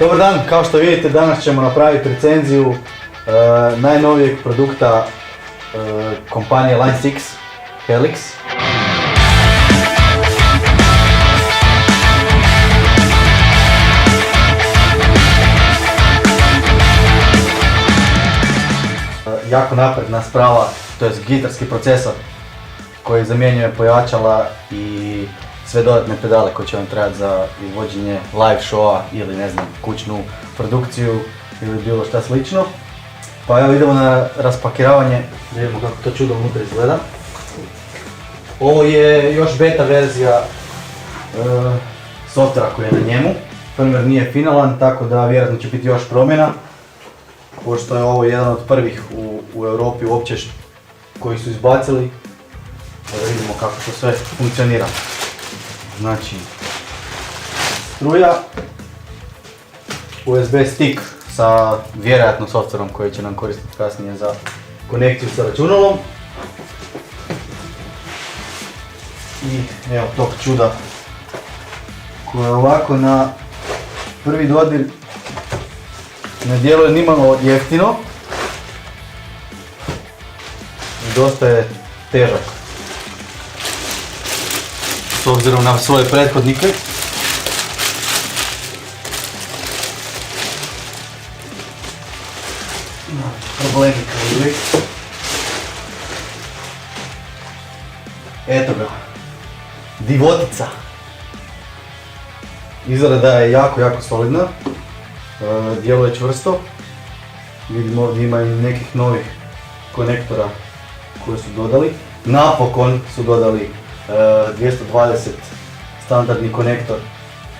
Dobar dan, kao što vidite danas ćemo napraviti recenziju najnovijeg produkta kompanije Line 6, Helix. Jako napredna sprava, to je gitarski procesor koji zamjenjuje pojačala i sve dodatne pedale koje će vam trebati za izvođenje live showa ili ne znam, kućnu produkciju ili bilo šta slično. Pa evo idemo na raspakiravanje, da vidimo kako to čudo unutra izgleda. Ovo je još beta verzija softvera koji je na njemu. Firmware nije finalan, tako da vjerojatno će biti još promjena. Pošto je ovo jedan od prvih u Europi uopće koji su izbacili. Da vidimo kako to sve funkcionira. Znači, struja, USB stick sa vjerojatno softverom koji će nam koristiti kasnije za konekciju sa računalom. I evo tog čuda koje ovako na prvi dodir ne djeluje nimalo jeftino. Dosta je težak. S obzirom na svoje prethodnike. Problemi kao uvijek. Eto ga. Divotica. Izgleda je jako solidna. Djeluje čvrsto. Vidimo ovdje ima i nekih novih konektora koje su dodali. Napokon su dodali 220 standardni konektor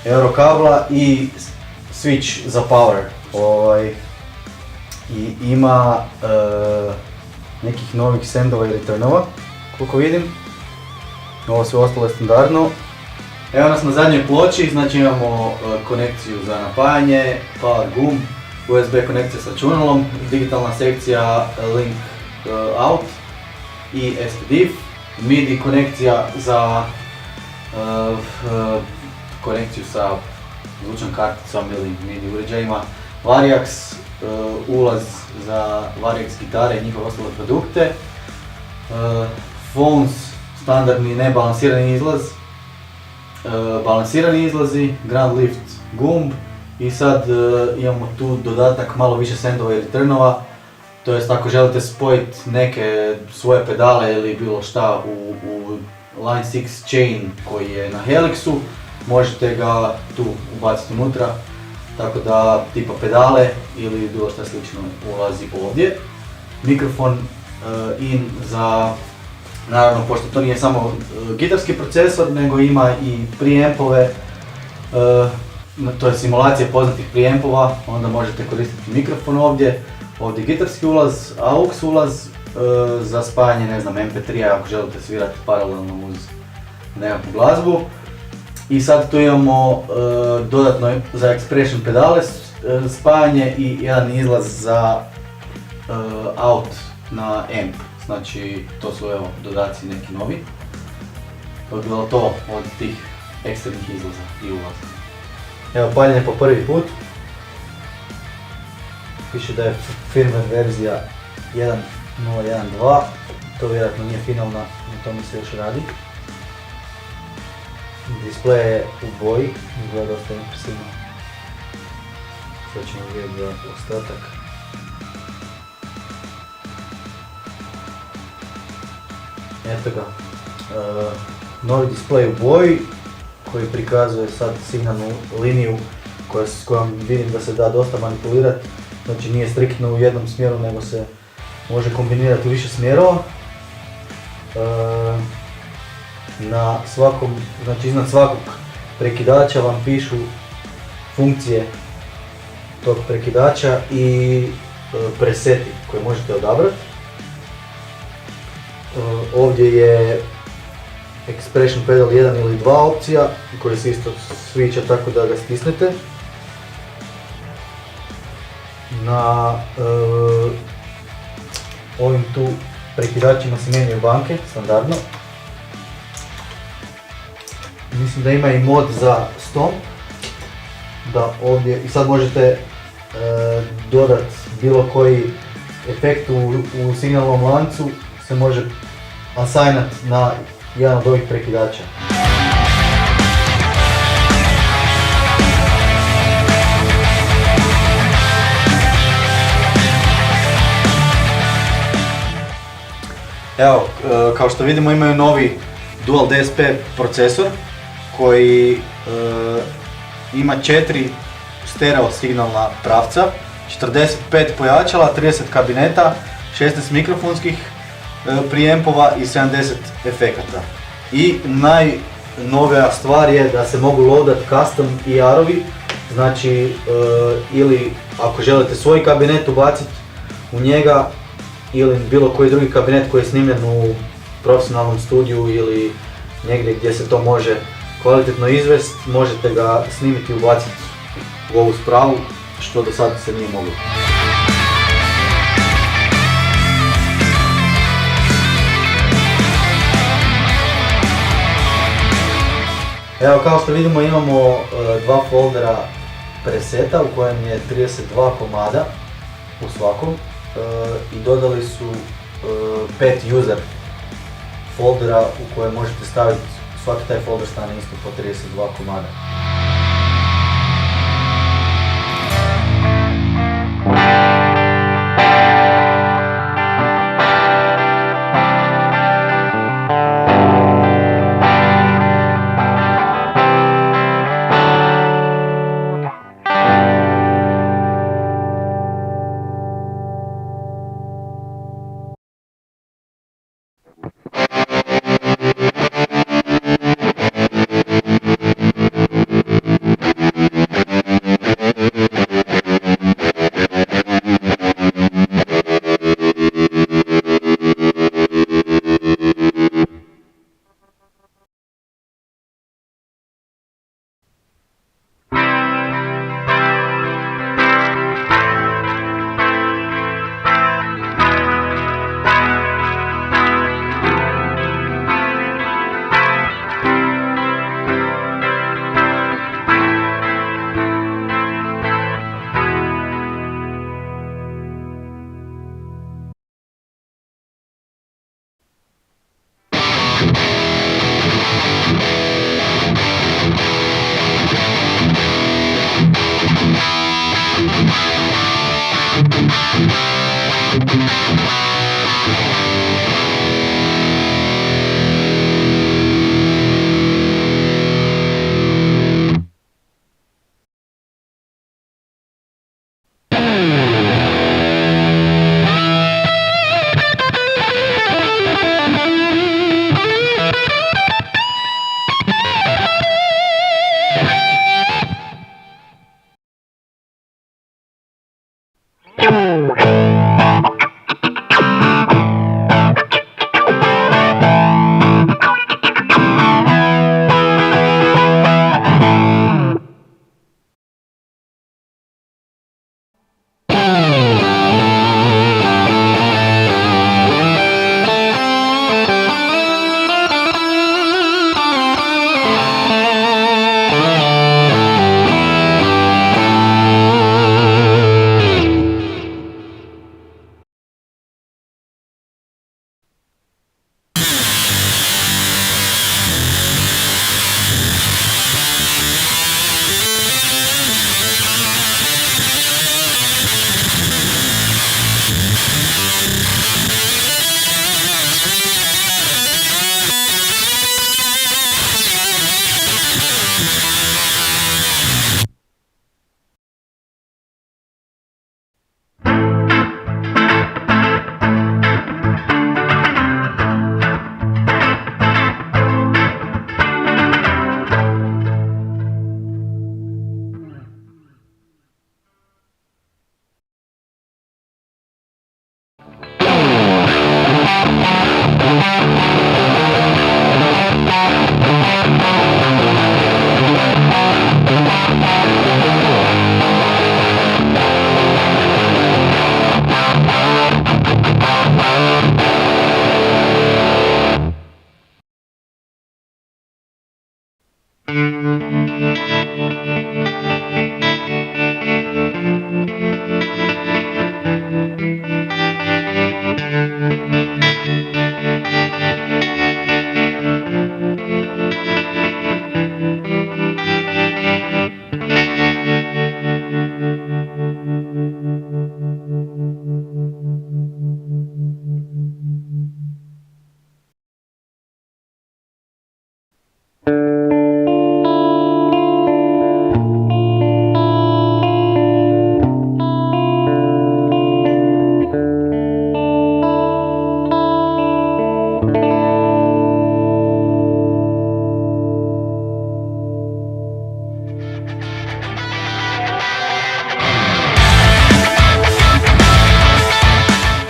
Eurokabla i switch za power. I ima nekih novih sendova i returnova, koliko vidim. Ovo sve ostalo je standardno. Evo nas na zadnjoj ploči, znači imamo konekciju za napajanje, power gumb, USB konekcija s računalom, digitalna sekcija link out i SPDIF, MIDI konekcija za konekciju sa zvučnom karticom ili MIDI uređajima, Variax, ulaz za Variax gitare i njihove ostale produkte, phones, standardni nebalansirani izlaz, balansirani izlazi, ground lift gumb i sad imamo tu dodatak malo više sendova i returnova. To jest ako želite spojiti neke svoje pedale ili bilo šta u Line 6 chain koji je na Helixu, možete ga tu ubaciti unutra. Tako da tipa pedale ili bilo šta slično ulazi ovdje. Mikrofon in za, naravno pošto to nije samo gitarski procesor nego ima i preampove, to je simulacija poznatih preampova, onda možete koristiti mikrofon ovdje. Ovdje gitarski ulaz, AUX ulaz za spajanje ne znam MP3 ako želite svirati paralelno uz nekakvu glazbu. I sad tu imamo dodatno za expression pedale spajanje i jedan izlaz za out na amp. Znači to su evo dodaci neki novi. To je bilo to od tih eksternih izlaza i ulaza. Evo paljenje po prvi put. Piše da je firmware verzija 1.0.1.2, to vjerojatno nije finalna, na tome se još radi. Display je u boji, izgleda dosta impresivno. Sad ćemo vidjeti za ostatak. Eto ga, novi display u boji koji prikazuje sad signalnu liniju s kojom vidim da se da dosta manipulirati. Znači nije striktno u jednom smjeru nego se može kombinirati u više smjerova. Na svakom, znači iznad svakog prekidača vam pišu funkcije tog prekidača i preseti koje možete odabrati. Ovdje je expression pedal 1 ili 2 opcija koji se isto switcha tako da ga stisnete. Na ovim tu prekidačima se mijenjaju banke, standardno. Mislim da ima i mod za stomp, da ovdje, i sad možete dodati bilo koji efekt u signalnom lancu, se može assignat na jedan od ovih prekidača. Evo, kao što vidimo imaju novi Dual DSP procesor koji ima 4 stereo signalna pravca, 45 pojačala, 30 kabineta, 16 mikrofonskih prijempova i 70 efekata. I najnovija stvar je da se mogu loadat custom ER-ovi, znači ili ako želite svoj kabinet ubaciti u njega ili bilo koji drugi kabinet koji je snimljen u profesionalnom studiju ili negdje gdje se to može kvalitetno izvest, možete ga snimiti i ubaciti u ovu spravu, što do sada se nije moglo. Evo, kao što vidimo imamo dva foldera preseta u kojem je 32 komada u svakom i dodali su 5 user foldera u koje možete staviti, svaki taj folder stane isto po 32 komada.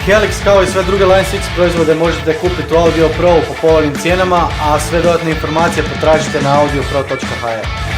Helix kao i sve druge Line 6 proizvode možete kupiti u Audio Pro po povoljnim cijenama, a sve dodatne informacije potražite na audiopro.hr.